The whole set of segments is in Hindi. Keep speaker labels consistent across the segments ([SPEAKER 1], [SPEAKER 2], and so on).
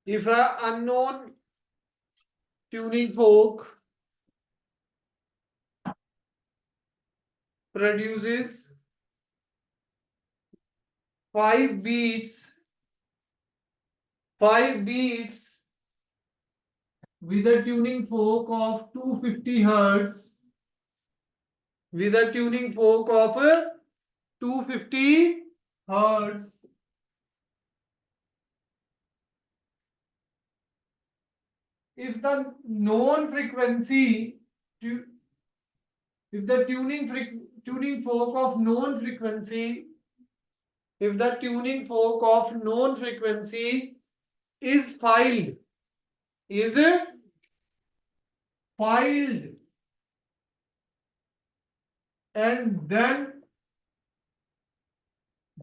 [SPEAKER 1] if a unknown tuning fork produces 5 beats with a tuning fork of 250 hertz, with a tuning fork of 250 hertz, if the known frequency, if the tuning fork of known frequency, if the tuning fork of known frequency is filed, and then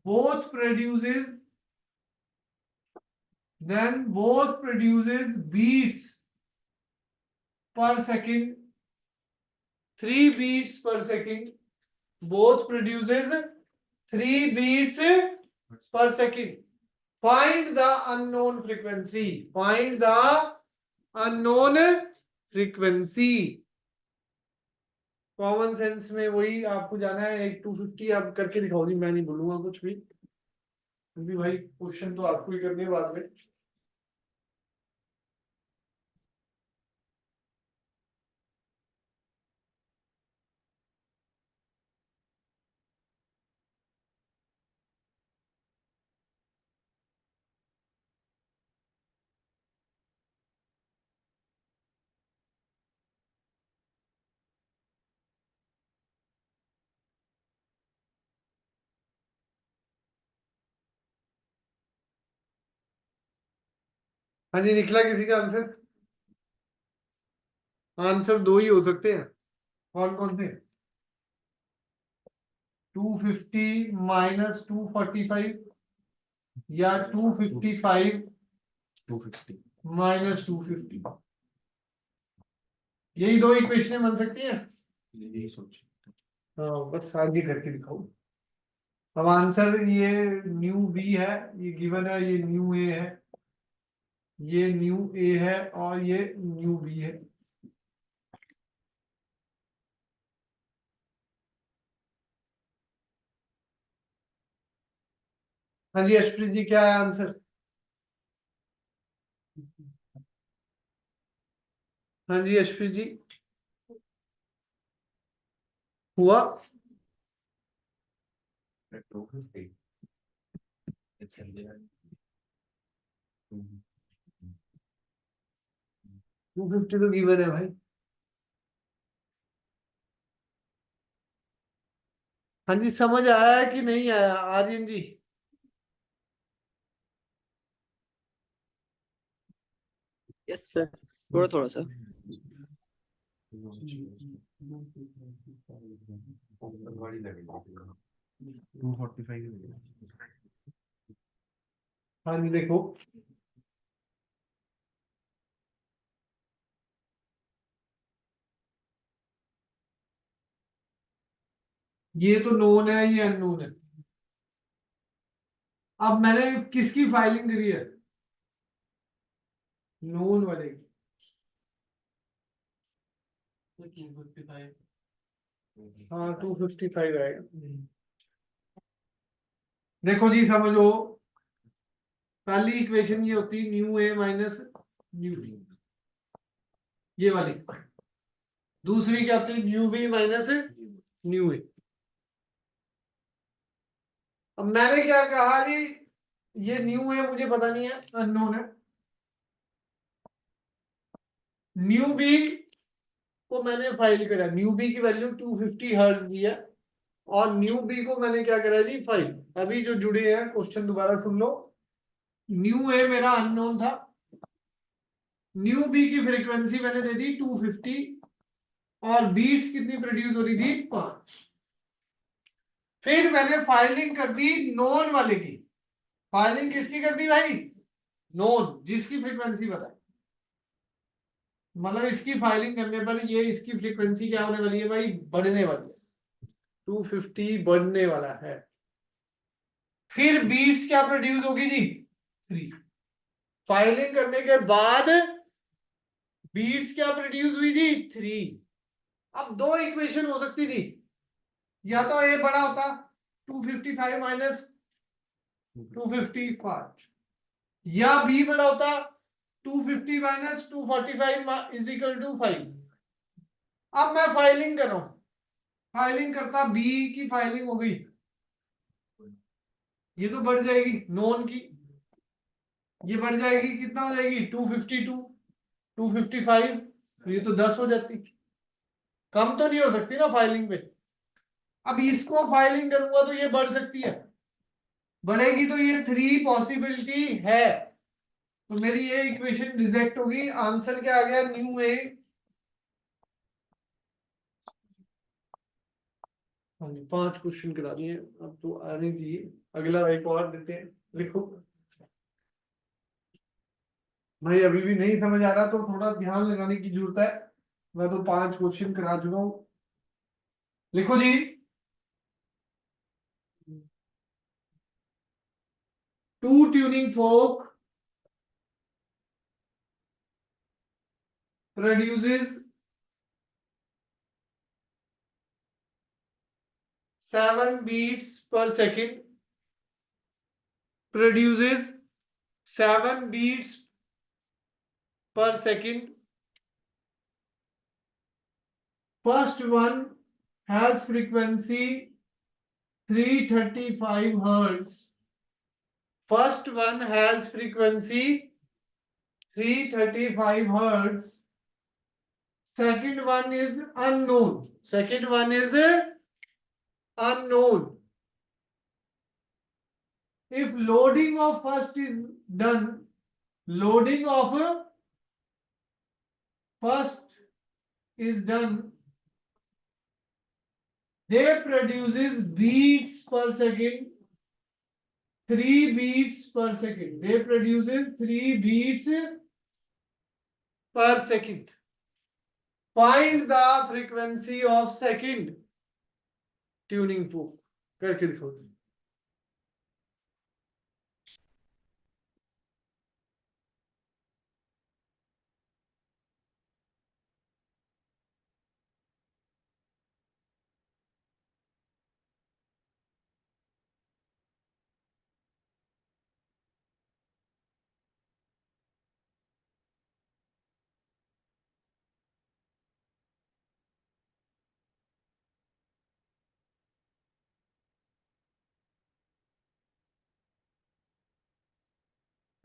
[SPEAKER 1] both produces beats per second, 3 beats per second, both produces 3 beats per second. Find the unknown frequency. Find the unknown frequency. Common sense में वही आपको जाना है। एक 250 आप करके दिखाओ जी, मैं नहीं बोलूंगा कुछ भी, क्योंकि भाई क्वेश्चन तो आपको ही करने बाद में। हाँ जी, निकला किसी का आंसर? आंसर 2 ही हो सकते हैं। कौन कौन से? 250 माइनस 245 या 255 माइनस 250, यही 2 इक्वेशन बन सकती हैं।
[SPEAKER 2] यही सोच।
[SPEAKER 1] हाँ, बस आगे करके दिखाओ। अब आंसर ये न्यू बी है, ये गिवन है, ये न्यू ए है, ये न्यू ए है और ये न्यू बी है। हाँ जी यशप्रीत जी, क्या है आंसर? हाँ जी यशप्रीत जी, हुआ? 250 तो गिवन है भाई। हाँ जी, समझ आया कि नहीं आया आर्यन जी?
[SPEAKER 3] यस सर, थोड़ा थोड़ा सा।
[SPEAKER 2] 245।
[SPEAKER 1] हाँ जी देखो, ये तो नोन है, ये अननोन है। अब मैंने किसकी फाइलिंग करी है? नोन वाले की। हाँ 255 आएगा। देखो जी समझो, पहली इक्वेशन ये होती है न्यू ए माइनस न्यू बी, ये वाली। दूसरी क्या होती है? न्यू बी माइनस न्यू ए। अब मैंने क्या कहा जी, ये न्यू ए मुझे पता नहीं है, अननोन है। न्यू बी को मैंने फाइल करा, न्यू बी की वैल्यू 250 हर्ट्ज दी है, और न्यू बी को मैंने क्या करा जी, फाइल। अभी जो जुड़े हैं क्वेश्चन दोबारा सुन लो। न्यू ए मेरा अननोन था, न्यू बी की फ्रीक्वेंसी मैंने दे दी 250, और बीट्स कितनी प्रोड्यूस हो रही थी? 5। फिर मैंने फाइलिंग कर दी नोन वाले की। फाइलिंग किसकी कर दी भाई? नोन, जिसकी फ्रीक्वेंसी बताई। मतलब इसकी फाइलिंग करने पर ये इसकी फ्रीक्वेंसी क्या होने वाली है भाई? बढ़ने वाली है, 250 बढ़ने वाला है। फिर बीट्स क्या प्रोड्यूस होगी जी? 3। फाइलिंग करने के बाद बीट्स क्या प्रोड्यूस हुई थी 3। अब दो इक्वेशन हो सकती थी, या तो ए बड़ा होता 255 माइनस 255, या बी बड़ा होता 250 माइनस 245 इज इक्वल टू 5। अब मैं फाइलिंग कर रहा हूं, फाइलिंग करता, बी की फाइलिंग हो गई, ये तो बढ़ जाएगी नॉन की, ये बढ़ जाएगी, कितना हो जाएगी 252 255, तो ये तो 10 हो जाती, कम तो नहीं हो सकती ना फाइलिंग पे। अब इसको फाइलिंग करूंगा तो ये बढ़ सकती है, बढ़ेगी तो ये 3 पॉसिबिलिटी है, तो मेरी ये इक्वेशन रिजेक्ट होगी। आंसर क्या आ गया, न्यू ए। हाँ जी, 5 क्वेश्चन करा दिए, अब तो आने चाहिए, अगला एक और देते हैं, लिखो भाई, अभी भी नहीं समझ आ रहा तो थोड़ा ध्यान लगाने की जरूरत है, मैं तो 5 क्वेश्चन करा चुका हूं। लिखो जी, two tuning fork produces 7 beats per second, produces 7 beats per second. First one has frequency 335 hertz. First one has frequency 335 hertz. Second one is unknown. Second one is unknown. If loading of first is done, loading of first is done, they produces beats per second, 3 beats per second. They produces 3 beats per second. Find the frequency of second tuning fork. करके दिखाओ।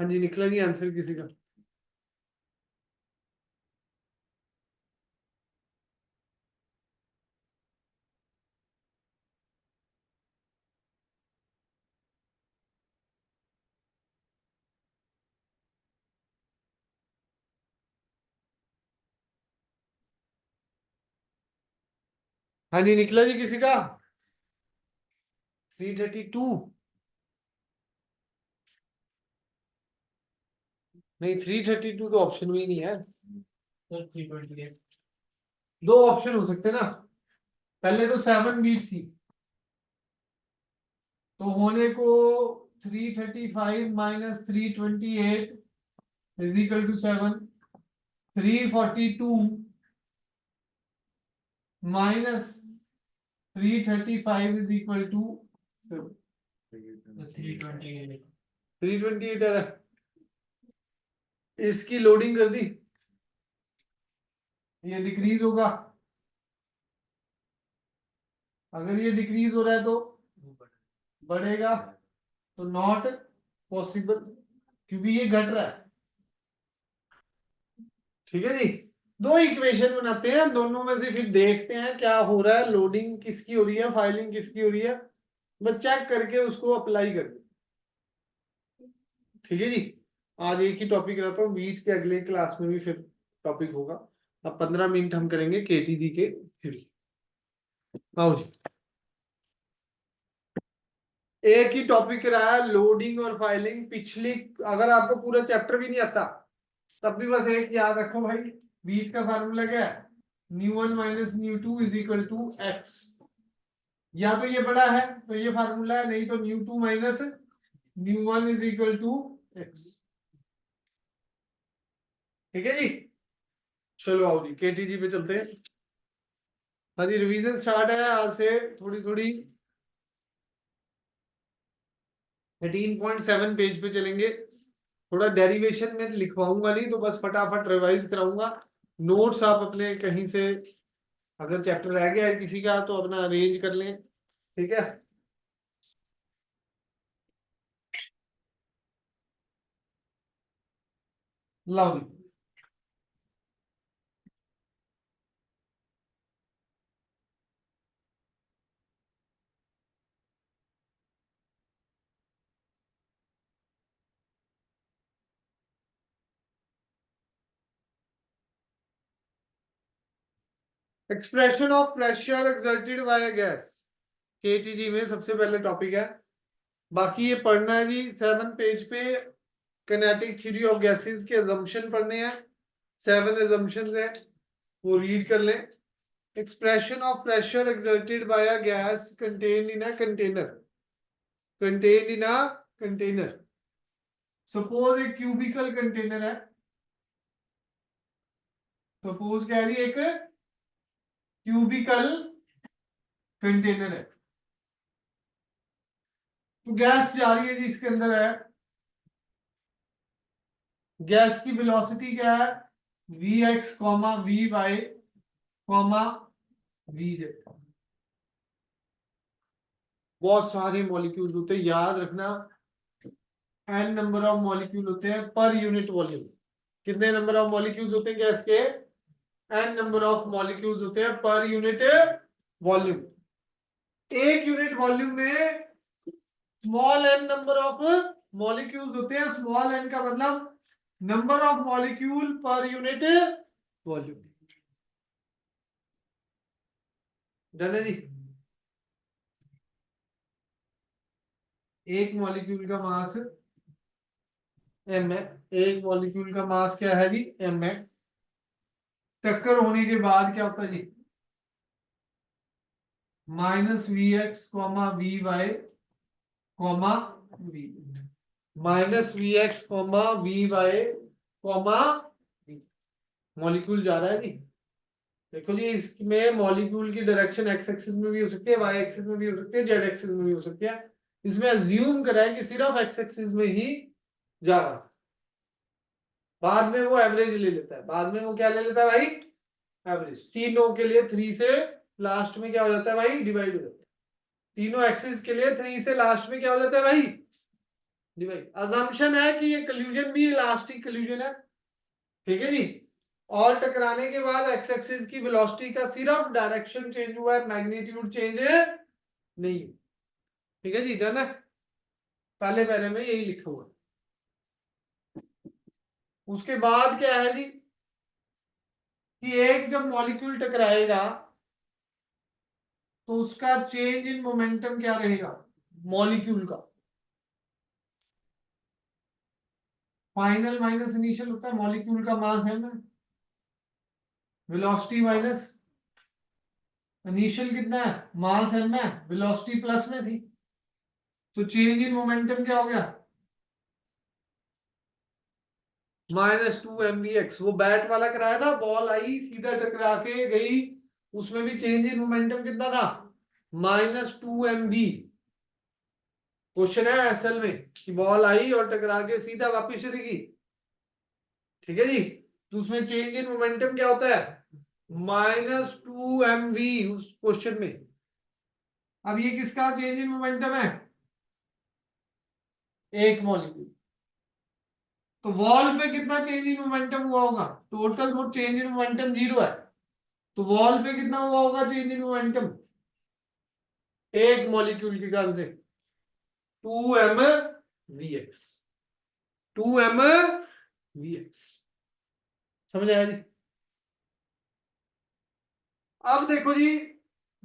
[SPEAKER 1] हाँ जी, निकला नहीं आंसर किसी का? हाँ जी, निकला जी किसी का? 332 नहीं, 332 तो ऑप्शन में ही नहीं है। तो 328 दो ऑप्शन हो सकते ना, पहले तो 7 बीट थी, तो होने को 335 minus 328 is equal to 7, 342 minus 335 is equal to 328 है। इसकी लोडिंग कर दी, ये डिक्रीज होगा, अगर ये डिक्रीज हो रहा है तो बढ़ेगा, तो नॉट पॉसिबल क्योंकि ये घट रहा है। ठीक है जी, दो इक्वेशन बनाते हैं, दोनों में से फिर देखते हैं क्या हो रहा है, लोडिंग किसकी हो रही है, फाइलिंग किसकी हो रही है, मैं चेक करके उसको अप्लाई कर दूं। ठीक है जी, आज एक ही टॉपिक रहता हूँ, बीच के अगले क्लास में भी फिर टॉपिक होगा। अब 15 मिनट हम करेंगे केटीजी के थ्योरी। आओ जी, एक ही टॉपिक रहा है लोडिंग और फाइलिंग। पिछली, अगर आपको पूरा चैप्टर भी नहीं आता तब भी बस एक याद रखो भाई, बीच का फार्मूला क्या है, ν1 minus ν2 is equal to x. या तो ये बड़ा है तो ये फार्मूला है, नहीं तो ν2 minus ν1 is equal to x. ठीक है जी, चलो आओ जी केटीजी पे चलते हैं। हाँ जी, रिवीजन स्टार्ट है आज से थोड़ी थोड़ी। 13.7 पेज पे चलेंगे। थोड़ा डेरिवेशन में लिखवाऊंगा नहीं, तो बस फटाफट रिवाइज कराऊंगा। नोट्स आप अपने कहीं से, अगर चैप्टर रह गया है किसी का तो अपना अरेंज कर लें, ठीक है। लाओ जी। Expression of pressure exerted by gas, KTG में सबसे पहले टॉपिक है। बाकी ये पढ़ना है जी 7 पेज पे। किनेटिक थ्योरी ऑफ गैसेस के अजम्पशन पढ़ने हैं, 7 अजम्पशंस है, वो रीड कर लें। Expression of pressure exerted by a gas contained in a container, contained in a container. Suppose एक क्यूबिकल कंटेनर है, सपोज कह रही है एक क्यूबिकल कंटेनर है, तो गैस जा रही है जी इसके अंदर है। गैस की वेलोसिटी क्या है, v x comma v y comma v z. बहुत सारे मॉलिक्यूल होते हैं, याद रखना एन नंबर ऑफ मॉलिक्यूल होते हैं पर यूनिट वॉल्यूम। कितने नंबर ऑफ मॉलिक्यूल्स होते हैं गैस के, एन नंबर ऑफ मॉलिक्यूल्स होते हैं पर यूनिट वॉल्यूम। एक यूनिट वॉल्यूम में small n number of molecules होते हैं। स्मॉल एन का मतलब number of molecule per unit volume. Done है जी। एक मॉलिक्यूल का मास एम है, एक मॉलिक्यूल का मास क्या है जी, एम है। टक्कर होने के बाद क्या होता है जी, minus v x comma v y comma v, minus v x comma v y comma v. Molecule जा रहा है जी। देखो जी, इसमें मॉलिक्यूल की डायरेक्शन एक्स एक्सिस में भी हो सकती है, वाई एक्सिस में भी हो सकती है, जेड एक्सिस में भी हो सकती है। इसमें अज्यूम करा है कि सिर्फ एक्स एक्सिस में ही जा रहा है। बाद में वो एवरेज ले लेता है, बाद में वो क्या ले लेता है भाई, एवरेज। तीनों के लिए 3 से लास्ट में क्या हो जाता है भाई, डिवाइड हो जाता है। तीनों एक्सिस के लिए 3 से लास्ट में क्या हो जाता है भाई, डिवाइड। अजम्पशन है कि ये कोलिजन भी इलास्टिक कोलिजन है, ठीक है जी। और टकराने के बाद एक्स एक्सिस की वेलोसिटी का सिर्फ डायरेक्शन चेंज हुआ है, मैग्नीट्यूड चेंज नहीं। ठीक है जी, डन है। पहले पैरे में यही लिखा हुआ है। उसके बाद क्या है जी, कि एक जब मॉलिक्यूल टकराएगा तो उसका चेंज इन मोमेंटम क्या रहेगा, मॉलिक्यूल का फाइनल माइनस इनिशियल होता है। मॉलिक्यूल का मास है ना, वेलोसिटी माइनस इनिशियल कितना है, मास है ना, वेलोसिटी प्लस में थी, तो चेंज इन मोमेंटम क्या हो गया, -2 mvx। वो बैट वाला कराया था, बॉल आई सीधा टकरा के गई, उसमें भी चेंज इन मोमेंटम कितना था, -2 mv। क्वेश्चन है असल में कि बॉल आई और टकरा के सीधा वापिस चली गई, ठीक है जी। तो उसमें चेंज इन मोमेंटम क्या होता है, -2 mv उस क्वेश्चन में। अब ये किसका चेंज इन मोमेंटम है, एक मॉलिक्यूल। तो वॉल पे कितना चेंज इन मोमेंटम हुआ होगा, टोटल वो चेंज इन मोमेंटम 0 है, तो वॉल पे कितना हुआ होगा चेंज इन मोमेंटम, एक मॉलिक्यूल के कारण से 2 mvx, 2 mvx। समझ आया जी। अब देखो जी,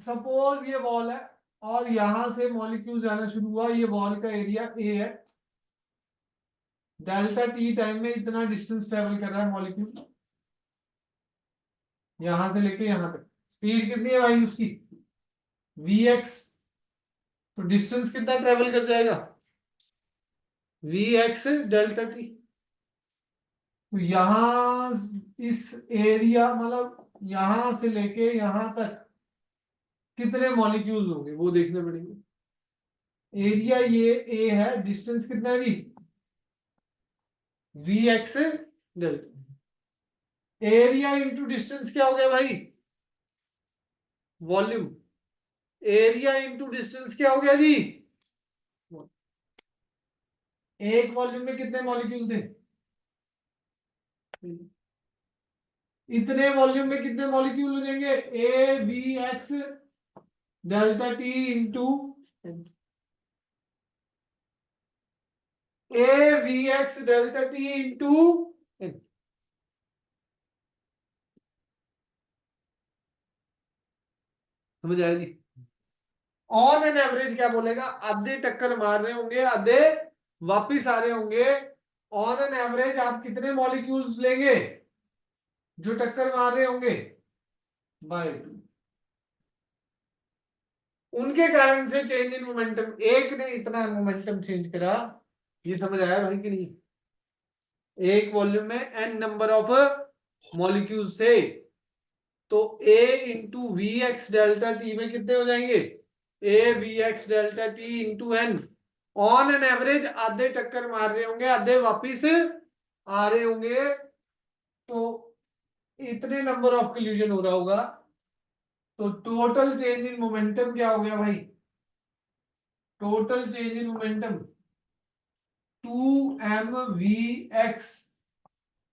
[SPEAKER 1] सपोज ये वॉल है और यहां से मॉलिक्यूल जाना शुरू हुआ, ये वॉल का एरिया ए है, डेल्टा टी टाइम में इतना डिस्टेंस ट्रेवल कर रहा है मॉलिक्यूल, यहां से लेके यहां तक। स्पीड कितनी है भाई उसकी, vx। तो डिस्टेंस कितना ट्रेवल कर जाएगा, vx डेल्टा टी। तो यहां इस एरिया मतलब यहां से लेके यहां तक कितने मॉलिक्यूल्स होंगे वो देखने पड़ेंगे। एरिया ये ए है, डिस्टेंस कितना है जी, v x delta. Area into distance क्या हो गया भाई, वॉल्यूम। एरिया इंटू डिस्टेंस क्या हो गया जी, एक वॉल्यूम में कितने मॉलिक्यूल थे, इतने वॉल्यूम में कितने मॉलिक्यूल हो जाएंगे, A B x delta t into A v x delta t into, समझ आया जी। ऑन एन एवरेज क्या बोलेगा, आधे टक्कर मार रहे होंगे, आधे वापिस आ रहे होंगे। ऑन एन एवरेज आप कितने मॉलिक्यूल्स लेंगे जो टक्कर मार रहे होंगे, बाय 2। उनके कारण से चेंज इन मोमेंटम, एक ने इतना मोमेंटम चेंज करा, ये समझ आया भाई कि नहीं। एक वॉल्यूम में एन नंबर ऑफ मॉलिक्यूल थे, तो a into v x delta t में कितने हो जाएंगे, a v x delta t into n. On an average आधे टक्कर मार रहे होंगे, आधे वापिस आ रहे होंगे, तो इतने नंबर ऑफ कोलिजन हो रहा होगा। तो टोटल चेंज इन मोमेंटम क्या हो गया भाई, total change in momentum 2mvx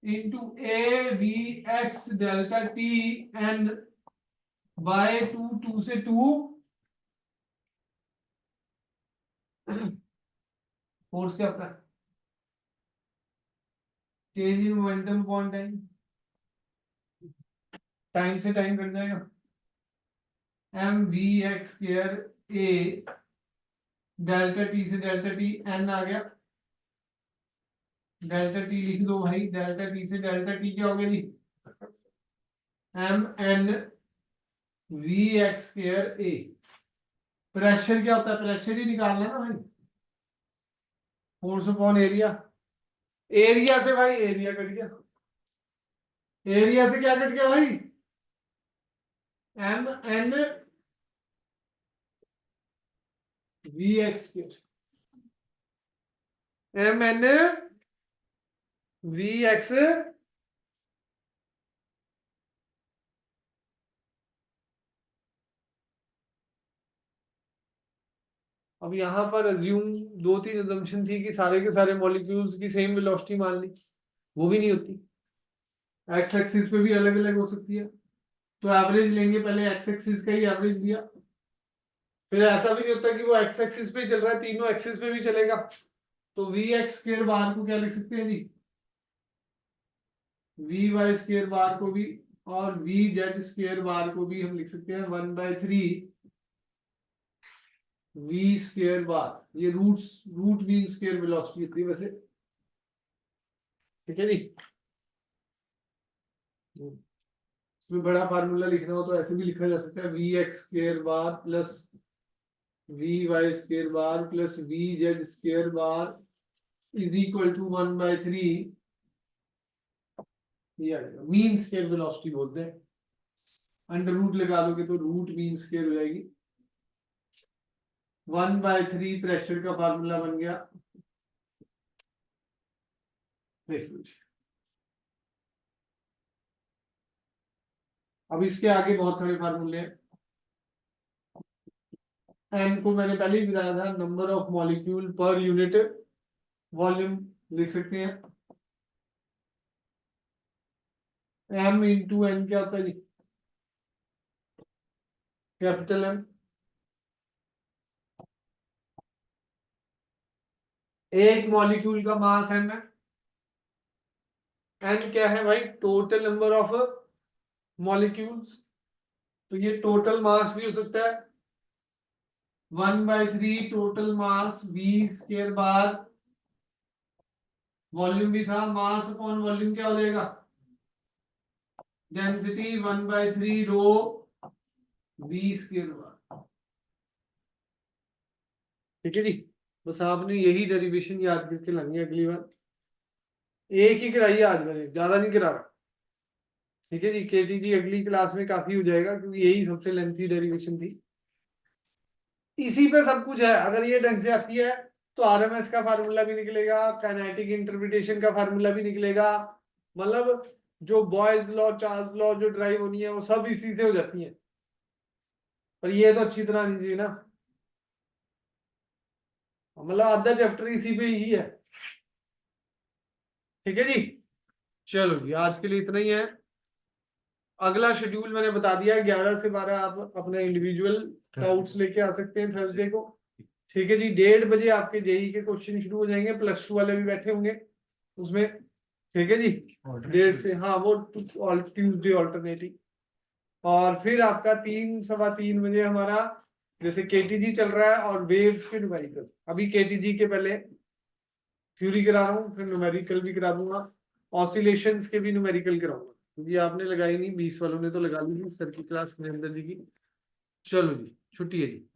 [SPEAKER 1] into A v x delta t n by 2, 2 से 2, फोर्स क्या होता है, change in momentum upon time, time से टाइम कट जाएगा, m v x square a delta t से डेल्टा टी एन आ गया, डेल्टा टी लिख दो भाई, डेल्टा टी से डेल्टा टी क्या हो गया जी, m n v x square a. Pressure क्या होता है, प्रेशर ही निकालना है ना भाई, फोर्स अपॉन एरिया। एरिया से भाई एरिया कट गया, एरिया से क्या कट गया भाई, m n v x square, m n v x. अब यहां पर अज्यूम दो तीन अजम्पशन थी कि सारे के सारे मॉलिक्यूल्स की सेम वेलोसिटी मान ली, वो भी नहीं होती, एक्स एक्सिस पे भी अलग अलग हो सकती है। तो एवरेज लेंगे, पहले एक्स एक्सिस का ही एवरेज लिया, फिर ऐसा भी नहीं होता कि वो एक्स एक्सिस पे चल रहा है, तीनों एक्सिस पे भी चलेगा। तो वी एक्स स्क्वायर बार को क्या लिख सकते हैं जी, वी वाई स्क्वायर बार को भी, और वी जेड स्क्वायर बार को भी हम लिख सकते हैं 1/3 वी स्क्वायर बार। ये रूट मीन स्क्वायर वेलोसिटी होती है वैसे, ठीक है जी। इसमें बड़ा फार्मूला लिखना हो तो ऐसे भी लिखा जा सकता है, v x square bar plus v y square bar plus v z square bar is equal to 1/3, mean square velocity बोलते हैं। अंडर रूट लगा दोगे तो रूट मीन स्क्वायर हो जाएगी, 1/3 प्रेशर का फार्मूला बन गया। देख लीजिए, अब इसके आगे बहुत सारे फार्मूले हैं। एम को मैंने पहले ही बताया था, number of molecule per unit volume लिख सकते हैं। एम इंटू एन क्या होता है जी, कैपिटल एम। एक मॉलिक्यूल का मास एम है, एन क्या है भाई, टोटल नंबर ऑफ मॉलिक्यूल्स। तो ये टोटल मास भी हो सकता है, 1/3 total mass v square bar, volume भी था, मास अपॉन वॉल्यूम क्या हो जाएगा, density 1/3 rho v square bar. ठीक है जी, बस आपने यही डेरिवेशन याद करके लानी है अगली बार। एक ही कराई है आज मैंने, ज्यादा नहीं करा रहा। ठीक है जी, केटीजी अगली क्लास में काफी हो जाएगा क्योंकि यही सबसे लेंथी डेरिवेशन थी। इसी पे सब कुछ है। अगर ये ढंग से आती है तो आरएमएस का फार्मूला भी निकलेगा, काइनेटिक इंटरप्रिटेशन का फार्मूला भी निकलेगा। मतलब जो बॉयज लॉ, चार्ल्स लॉ जो ड्राइव होनी है वो सब इसी से हो जाती है। पर ये तो अच्छी तरह नहीं चाहिए ना, मतलब आधा चैप्टर इसी पे ही है। ठीक है जी, चलो जी आज के लिए इतना ही है। अगला शेड्यूल मैंने बता दिया, 11 से 12 आप अपना इंडिविजुअल डाउट्स लेके आ सकते हैं थर्सडे को। ठीक है जी, 1:30 बजे आपके जेई के क्वेश्चन शुरू हो जाएंगे, +2 वाले भी बैठे होंगे उसमें। ठीक है जी, 1:30 से, हाँ वो ट्यूसडे ऑल्टरनेटिव। और फिर आपका 3 सवा 3 बजे हमारा जैसे केटीजी चल रहा है और वेव्स के न्यूमेरिकल। अभी केटीजी के पहले थ्योरी करा रहा हूँ, फिर न्यूमेरिकल भी करा दूंगा, ऑसिलेशंस के भी न्यूमेरिकल कराऊंगा क्योंकि आपने लगाई नहीं, 20 वालों ने तो लगा ली सर की क्लास नरेंद्र जी की। चलो जी, छुट्टी है जी।